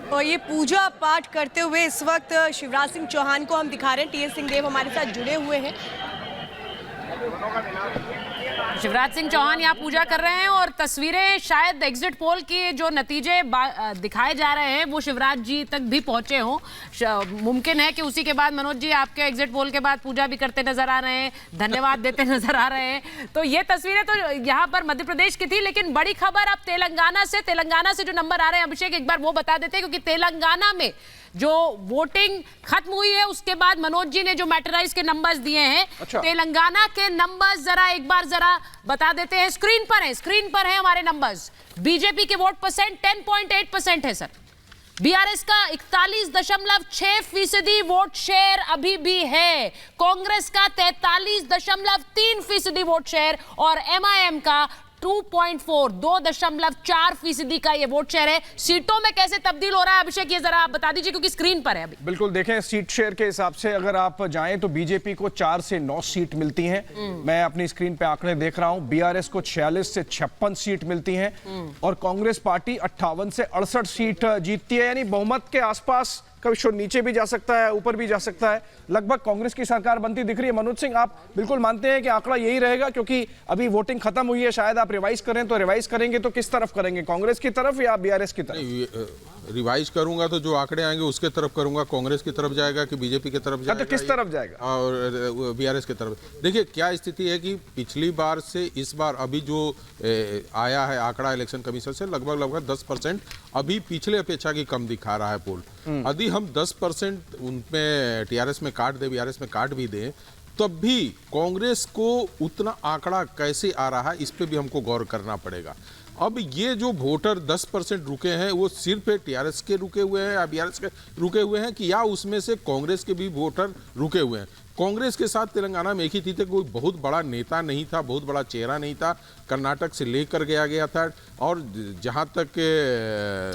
और ये पूजा पाठ करते हुए इस वक्त शिवराज सिंह चौहान को हम दिखा रहे हैं। टीएस सिंहदेव हमारे साथ जुड़े हुए हैं। शिवराज सिंह चौहान यहाँ पूजा कर रहे हैं और तस्वीरें शायद एग्जिट पोल के जो नतीजे दिखाए जा रहे हैं वो शिवराज जी तक भी पहुंचे हों। मुमकिन है कि उसी के बाद मनोज जी आपके एग्जिट पोल के बाद पूजा भी करते नजर आ रहे हैं, धन्यवाद देते नजर आ रहे हैं। तो ये तस्वीरें तो यहाँ पर मध्य प्रदेश की थी, लेकिन बड़ी खबर अब तेलंगाना से जो नंबर आ रहे हैं, अभिषेक एक बार वो बता देते हैं, क्योंकि तेलंगाना में जो वोटिंग खत्म हुई है उसके बाद मनोज जी ने जो मैटराइज के नंबर्स दिए हैं, अच्छा। तेलंगाना के नंबर्स जरा एक बार बता देते हैं। स्क्रीन पर है हमारे नंबर्स। बीजेपी के वोट परसेंट 10.8% है सर। बीआरएस का 41.6% वोट शेयर अभी भी है। कांग्रेस का 43.3% वोट शेयर और एमआईएम का 2.4% का ये वोट शेयर है। सीटों में कैसे तब्दील हो रहा है अभिषेक, ये जरा आप बता दीजिए, क्योंकि स्क्रीन पर है अभी। बिल्कुल, देखें सीट शेयर के हिसाब से अगर आप जाएं तो बीजेपी को 4 से 9 सीट मिलती हैं। मैं अपनी स्क्रीन पे आंकड़े देख रहा हूं। बीआरएस को 46 से 56 सीट मिलती हैं और कांग्रेस पार्टी 58 से 68 सीट जीतती है। यानी बहुमत के आसपास, कभी नीचे भी जा सकता है, ऊपर भी जा सकता है। लगभग कांग्रेस की सरकार बनती दिख रही है। मनोज सिंह, आप बिल्कुल मानते हैं कि आंकड़ा यही रहेगा? क्योंकि अभी वोटिंग खत्म हुई है, शायद आप रिवाइज करें तो रिवाइज करेंगे तो किस तरफ करेंगे, कांग्रेस की तरफ या बीआरएस की तरफ? रिवाइज करूंगा तो जो आंकड़े आएंगे उसके तरफ करूंगा। कांग्रेस की तरफ जाएगा कि बीजेपी की तरफ जाएगा? तो किस तरफ जाएगा? और बीआरएस की तरफ। देखिए क्या स्थिति है कि पिछली बार से इस बार अभी जो आया है आंकड़ा इलेक्शन कमीशन से, लगभग 10% अभी पिछले अपेक्षा की कम दिखा रहा है पोल। यदि हम 10% उनमें टीआरएस में काट दे, बीआरएस में काट भी दें, तब भी कांग्रेस को उतना आंकड़ा कैसे आ रहा है, इस पे भी हमको गौर करना पड़ेगा। अब ये जो वोटर 10% रुके हैं वो सिर्फ टीआरएस के रुके हुए हैं या बीआरएस के रुके हुए हैं, कि या उसमें से कांग्रेस के भी वोटर रुके हुए हैं? कांग्रेस के साथ तेलंगाना में एक ही थी, कोई बहुत बड़ा नेता नहीं था, बहुत बड़ा चेहरा नहीं था। कर्नाटक से लेकर गया था और जहां तक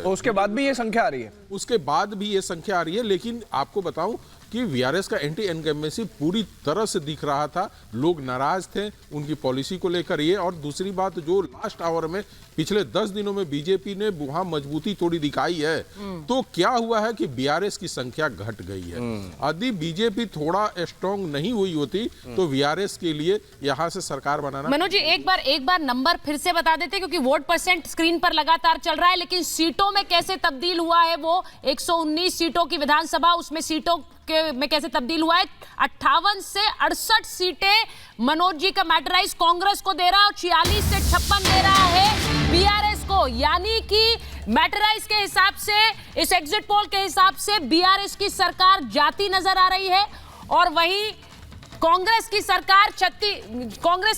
उसके बाद भी ये संख्या आ रही है। उसके बाद भी ये संख्या आ रही है। लेकिन आपको बताऊं कि बीआरएस का एंटी इनकम्बेंसी पूरी तरह से दिख रहा था। लोग नाराज थे उनकी पॉलिसी को लेकर। ये और दूसरी बात, जो लास्ट आवर में पिछले 10 दिनों में बीजेपी ने वहां मजबूती थोड़ी दिखाई है, तो क्या हुआ है कि बीआरएस की संख्या घट गई है। यदि बीजेपी थोड़ा स्ट्रांग नहीं हुई होती तो बीआरएस के लिए यहां से सरकार बनाना। मनोज जी एक बार नंबर फिर से बता देते, क्योंकि वोट परसेंट स्क्रीन पर लगातार चल रहा है, लेकिन सीटों में कैसे तब्दील हुआ है? वो 119 सीटों की विधानसभा, उसमें सीटों में कैसे तब्दील हुआ है? 58 से 68 सीटें मनोज जी का मैटराइज कांग्रेस को दे रहा है और 46 से 56 दे रहा है बीआरएस को। यानी कि मैटराइज के हिसाब से, इस एग्जिट पोल के हिसाब से बीआरएस की सरकार जाती नजर आ रही है और वहीं कांग्रेस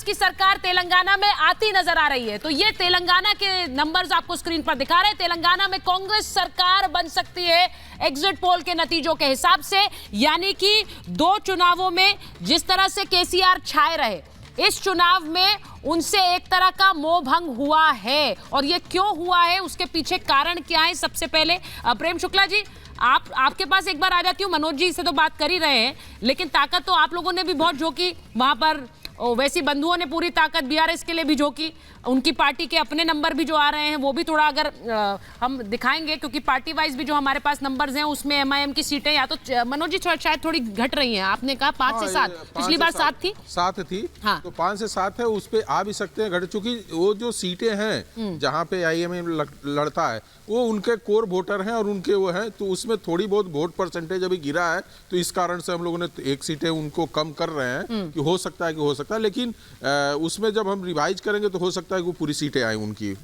की सरकार तेलंगाना में आती नजर आ रही है। तो ये तेलंगाना के नंबर्स आपको स्क्रीन पर दिखा रहे हैं। तेलंगाना में कांग्रेस सरकार बन सकती है एग्जिट पोल के नतीजों के हिसाब से। यानी कि 2 चुनावों में जिस तरह से केसीआर छाए रहे, इस चुनाव में उनसे एक तरह का मोह भंग हुआ है। और ये क्यों हुआ है, उसके पीछे कारण क्या है? सबसे पहले प्रेम शुक्ला जी, आपके पास एक बार आ जाती हूँ। मनोज जी से तो बात कर ही रहे हैं, लेकिन ताकत तो आप लोगों ने भी बहुत झोंकी वहां पर। वैसी बंधुओं ने पूरी ताकत बीआरएस के लिए भी झोंकी। उनकी पार्टी के अपने नंबर भी जो आ रहे हैं वो भी थोड़ा अगर हम दिखाएंगे, क्योंकि पार्टी वाइज भी जो हमारे पास नंबर्स हैं उसमें एमआईएम की सीटें या तो मनोज जी शायद थोड़ी घट रही हैं। आपने कहा 5 से 7, पिछली बार 7 थी। 7 थी, हाँ। तो 5 से 7 है, उस पे आ भी सकते हैं घट। चुकी वो जो सीटें हैं जहाँ पे आईएमएम लड़ता है वो उनके कोर वोटर हैं और उनके वो हैं, तो उसमें थोड़ी बहुत वोट परसेंटेज अभी गिरा है। तो इस कारण से हम लोगों ने 1 सीटें उनको कम कर रहे हैं कि हो सकता है। लेकिन उसमें जब हम रिवाइज करेंगे तो हो सकता है कि वो पूरी सीटें आए उनकी।